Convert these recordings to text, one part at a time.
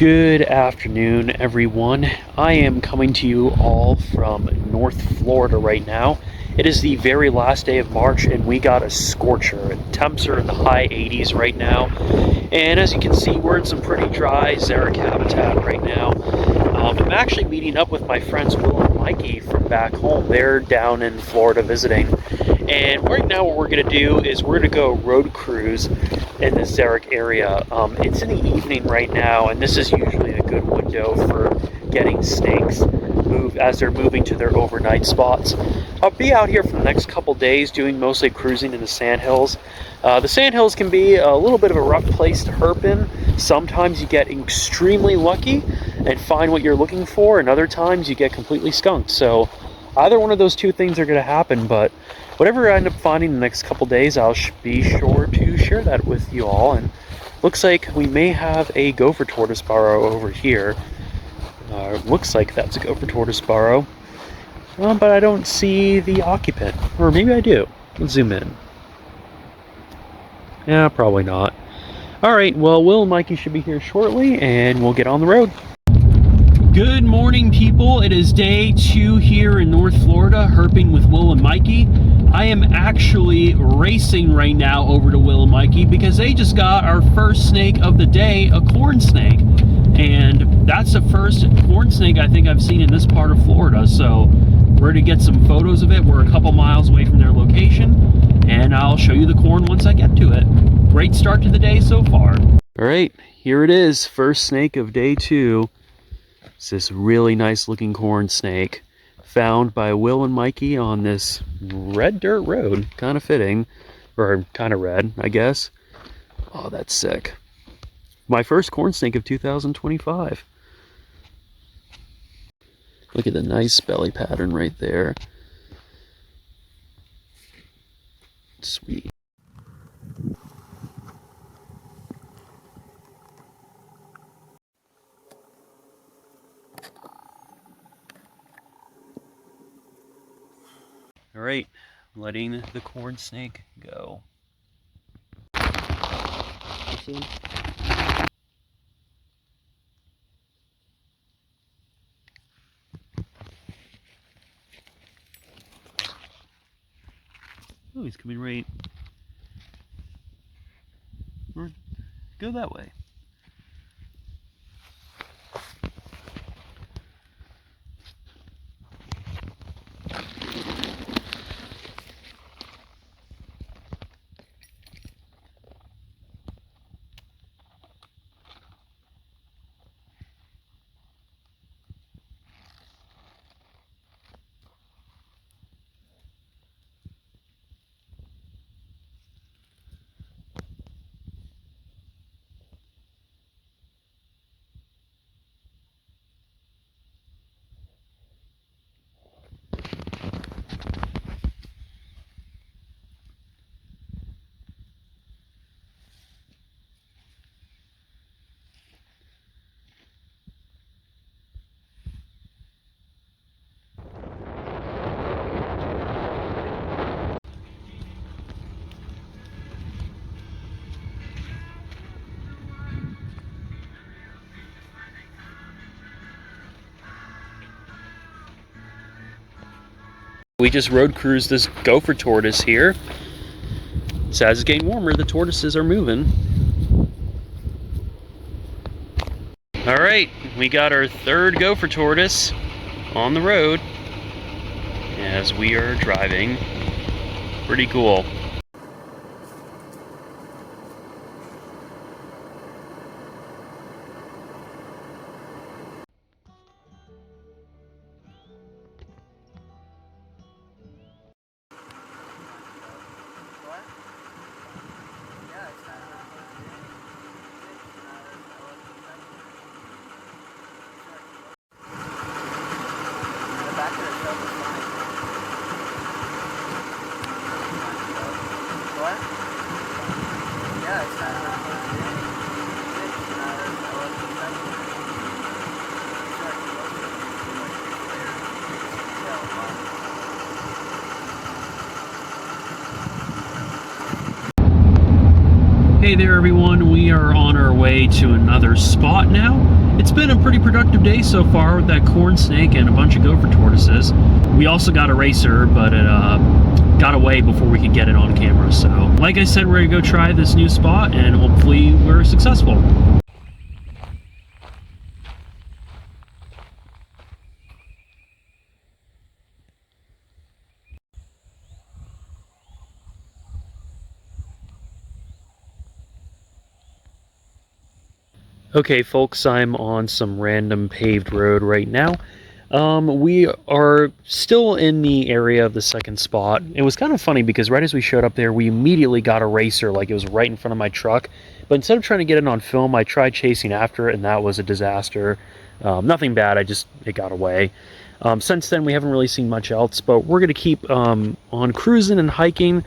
Good afternoon, everyone. I am coming to you all from North Florida right now. It is the very last day of March and we got a scorcher. Temps are in the high 80s right now. And as you can see, we're in some pretty dry xeric habitat right now. I'm actually meeting up with my friends Will and Mikey from back home. They're down in Florida visiting. And right now what we're going to do is we're going to go road cruise in the xeric area. It's in the evening right now, and this is usually a good window for getting snakes move as they're moving to their overnight spots. I'll be out here for the next couple days doing mostly cruising in the sandhills. The sandhills can be a little bit of a rough place to herp in. Sometimes you get extremely lucky and find what you're looking for, and other times you get completely skunked. So either one of those two things are going to happen, but whatever I end up finding the next couple days, I'll be sure to share that with you all. And looks like we may have a gopher tortoise burrow over here. Looks like that's a gopher tortoise burrow, but I don't see the occupant, or maybe I do. Let's zoom in. Yeah, probably not. Alright, well, Will and Mikey should be here shortly, and we'll get on the road. Good morning, people. It is day 2 here in North Florida, herping with Will and Mikey. I am actually racing right now over to Will and Mikey because they just got our first snake of the day, a corn snake. And that's the first corn snake I think I've seen in this part of Florida. So we're going to get some photos of it. We're a couple miles away from their location, and I'll show you the corn once I get to it. Great start to the day so far. All right, here it is. First snake of day 2. It's this really nice looking corn snake found by Will and Mikey on this red dirt road. Kind of fitting, or kind of red, I guess. Oh, that's sick. My first corn snake of 2025. Look at the nice belly pattern right there. Sweet. All right, letting the corn snake go. Oh, he's coming right. Or go that way. We just road cruised this gopher tortoise here. So as it's getting warmer, the tortoises are moving. All right, we got our third gopher tortoise on the road as we are driving. Pretty cool. Hey there everyone, we are on our way to another spot now. It's been a pretty productive day so far with that corn snake and a bunch of gopher tortoises. We also got a racer, but it got away before we could get it on camera. So, like I said, we're gonna go try this new spot and hopefully we're successful. Okay folks, I'm on some random paved road right now. We are still in the area of the second spot. It was kind of funny because right as we showed up there, we immediately got a racer, like it was right in front of my truck. But instead of trying to get it on film, I tried chasing after it, and that was a disaster. Nothing bad, it got away. Since then, we haven't really seen much else, but we're going to keep on cruising and hiking.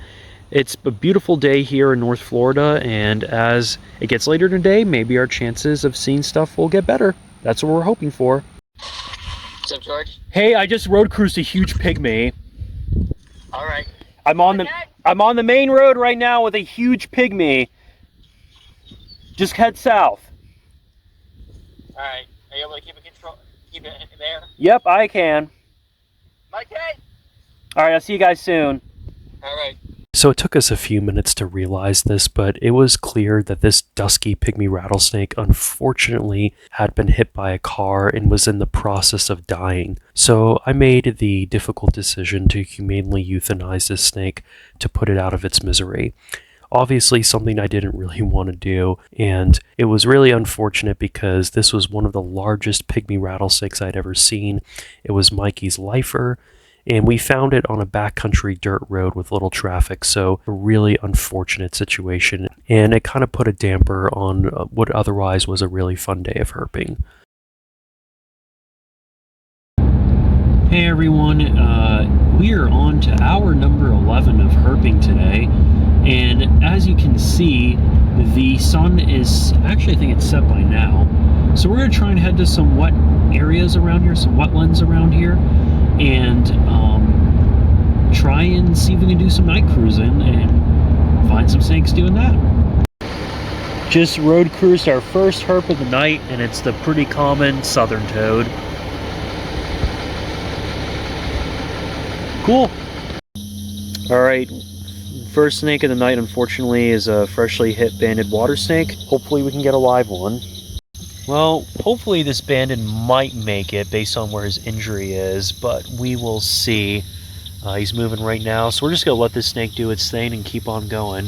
It's a beautiful day here in North Florida, and as it gets later today, maybe our chances of seeing stuff will get better. That's what we're hoping for. What's up, George? Hey, I just road cruised a huge pygmy. All right. I'm on the main road right now with a huge pygmy. Just head south. All right. Are you able to keep it there? Yep, I can. Okay. All right, I'll see you guys soon. All right. So it took us a few minutes to realize this, but it was clear that this dusky pygmy rattlesnake unfortunately had been hit by a car and was in the process of dying. So I made the difficult decision to humanely euthanize this snake to put it out of its misery. Obviously something I didn't really want to do, and it was really unfortunate because this was one of the largest pygmy rattlesnakes I'd ever seen. It was Mikey's lifer, and we found it on a backcountry dirt road with little traffic, so a really unfortunate situation, and it kind of put a damper on what otherwise was a really fun day of herping. Hey everyone, we are on to hour number 11 of herping today, and as you can see, the sun is, actually I think it's set by now, so we're going to try and head to some wet areas around here, some wetlands around here, and try and see if we can do some night cruising and find some snakes doing that. Just road cruised our first herp of the night, and it's the pretty common southern toad. Cool. Alright, first snake of the night unfortunately is a freshly hit banded water snake. Hopefully we can get a live one. Well, hopefully this banded might make it based on where his injury is, but we will see. He's moving right now, so we're just going to let this snake do its thing and keep on going.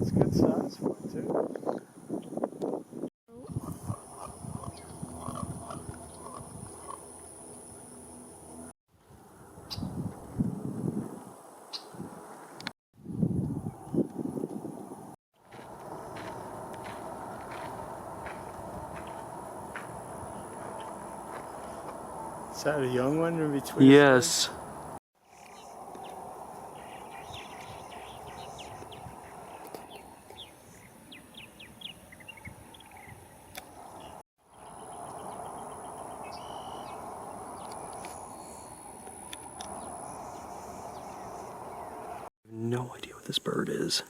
It's good size for it too. Is that a young one in between? Yes. No idea what this bird is.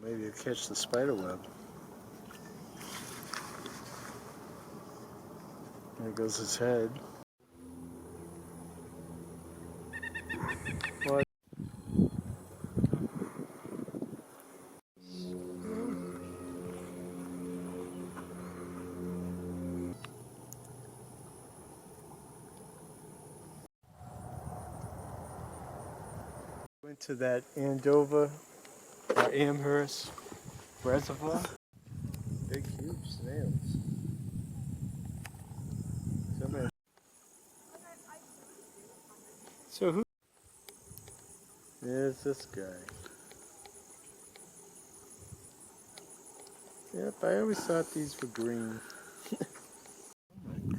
Maybe you'll catch the spider web. There goes his head. What? Went to that Andover or Amherst reservoir. Big, huge snails. So who? There's this guy. Yep, I always thought these were green.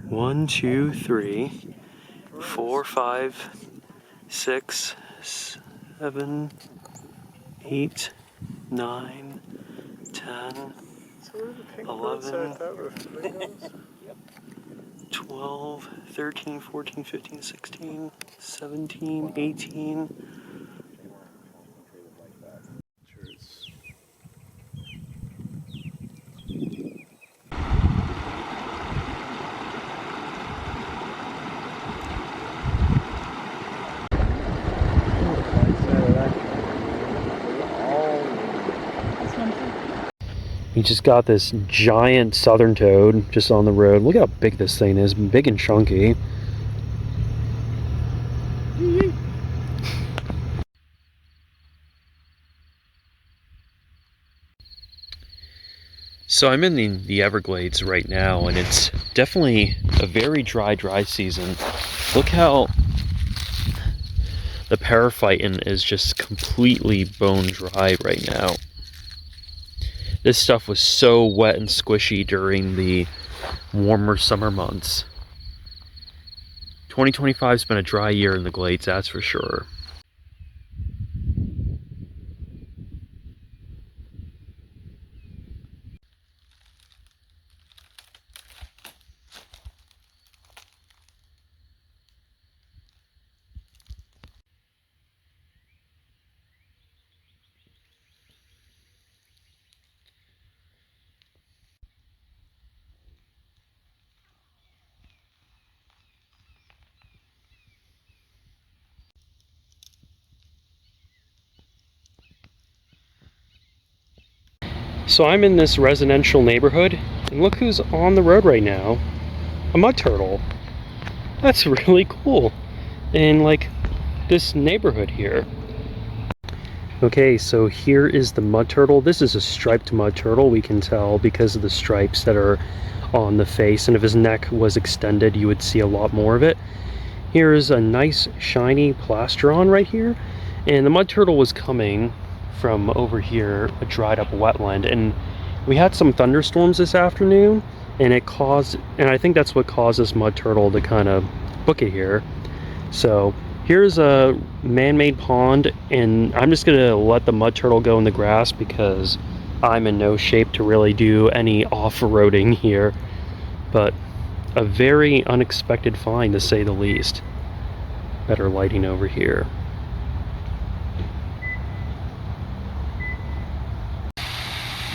1, 2, 3. 4, 5, 6, 7, 8, 9, 10, So where are the pink 11, birds I thought were flamingos? 12, 13, 14, 15, 16, 17, 18. Cheers. We just got this giant southern toad just on the road. Look how big this thing is, big and chunky. So I'm in the Everglades right now, and it's definitely a very dry season. Look how the paraphyton is just completely bone dry right now. This stuff was so wet and squishy during the warmer summer months. 2025's been a dry year in the Glades, that's for sure. So I'm in this residential neighborhood, and look who's on the road right now. A mud turtle. That's really cool. In like this neighborhood here. Okay, so here is the mud turtle. This is a striped mud turtle, we can tell because of the stripes that are on the face, and if his neck was extended you would see a lot more of it. Here is a nice shiny plastron right here, and the mud turtle was coming from over here, a dried up wetland, and we had some thunderstorms this afternoon, and I think that's what caused this mud turtle to kind of book it here. So here's a man-made pond, and I'm just gonna let the mud turtle go in the grass because I'm in no shape to really do any off-roading here, but a very unexpected find to say the least. Better lighting over here.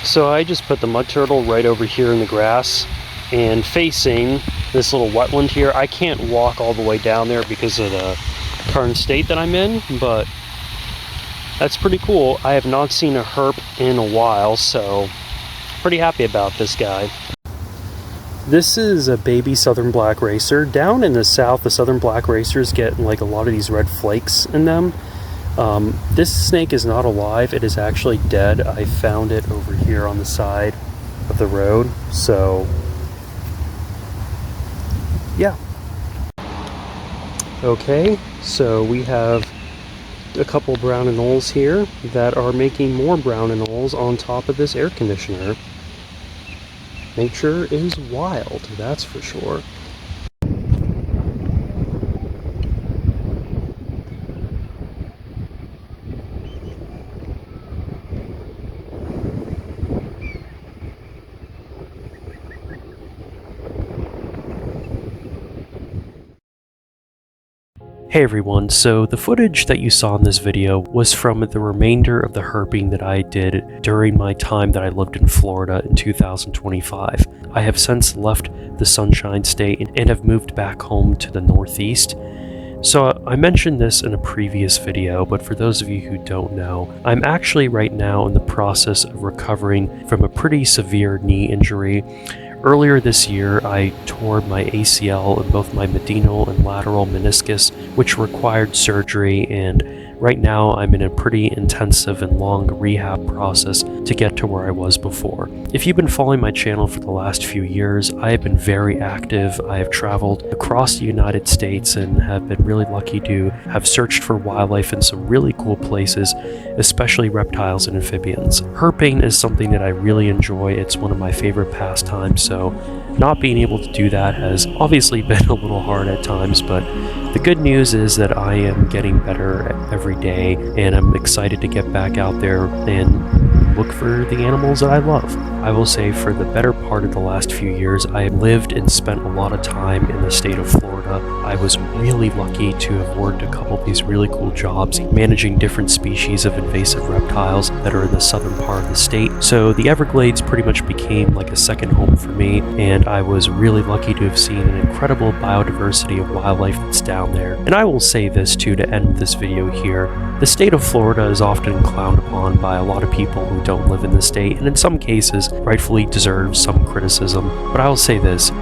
So I just put the mud turtle right over here in the grass, and facing this little wetland here. I can't walk all the way down there because of the current state that I'm in, but that's pretty cool. I have not seen a herp in a while, so pretty happy about this guy. This is a baby southern black racer. Down in the south, the southern black racers get like a lot of these red flakes in them. This snake is not alive, it is actually dead. I found it over here on the side of the road, so yeah. Okay, so we have a couple brown anoles here that are making more brown anoles on top of this air conditioner. Nature is wild, that's for sure. Hey everyone, so the footage that you saw in this video was from the remainder of the herping that I did during my time that I lived in Florida in 2025. I have since left the Sunshine State and have moved back home to the Northeast. So I mentioned this in a previous video, but for those of you who don't know, I'm actually right now in the process of recovering from a pretty severe knee injury. Earlier this year, I tore my ACL in both my medial and lateral meniscus, which required surgery, and right now I'm in a pretty intensive and long rehab process to get to where I was before. If you've been following my channel for the last few years, I have been very active. I have traveled across the United States and have been really lucky to have searched for wildlife in some really cool places, especially reptiles and amphibians. Herping is something that I really enjoy. It's one of my favorite pastimes, so not being able to do that has obviously been a little hard at times, but the good news is that I am getting better every day, and I'm excited to get back out there and look for the animals that I love. I will say for the better part of the last few years, I have lived and spent a lot of time in the state of Florida. I was really lucky to have worked a couple of these really cool jobs managing different species of invasive reptiles that are in the southern part of the state. So the Everglades pretty much became like a second home for me, and I was really lucky to have seen an incredible biodiversity of wildlife that's down there. And I will say this too to end this video here. The state of Florida is often clowned upon by a lot of people who don't live in the state, and in some cases rightfully deserves some criticism. But I will say this.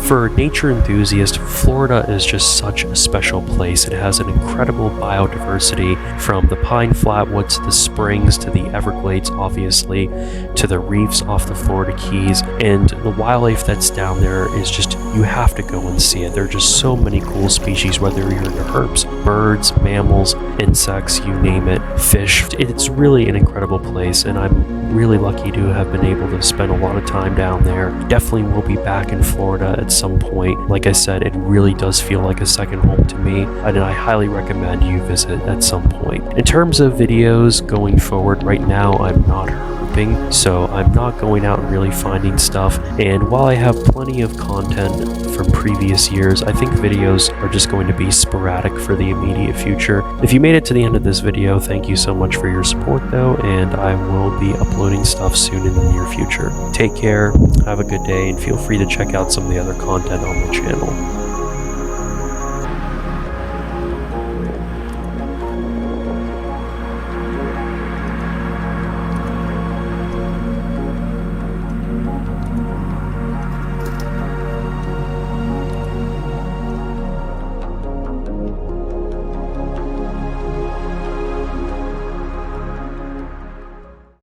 For nature enthusiasts, Florida is just such a special place. It has an incredible biodiversity, from the pine flatwoods to the springs to the Everglades, obviously, to the reefs off the Florida Keys, and the wildlife that's down there is just, you have to go and see it. There are just so many cool species, whether you're into herps, birds, mammals, insects, you name it, fish. It's really an incredible place, and I'm really lucky to have been able to spend a lot of time down there. Definitely will be back in Florida at some point. Like I said, it really does feel like a second home to me, and I highly recommend you visit at some point. In terms of videos going forward, right now I'm not herping, so I'm not going out and really finding stuff, and while I have plenty of content from previous years, I think videos are just going to be sporadic for the immediate future. If you made it to the end of this video, thank you so much for your support though, and I will be uploading stuff soon in the near future. Take care, have a good day, and feel free to check out some of the other content on my channel.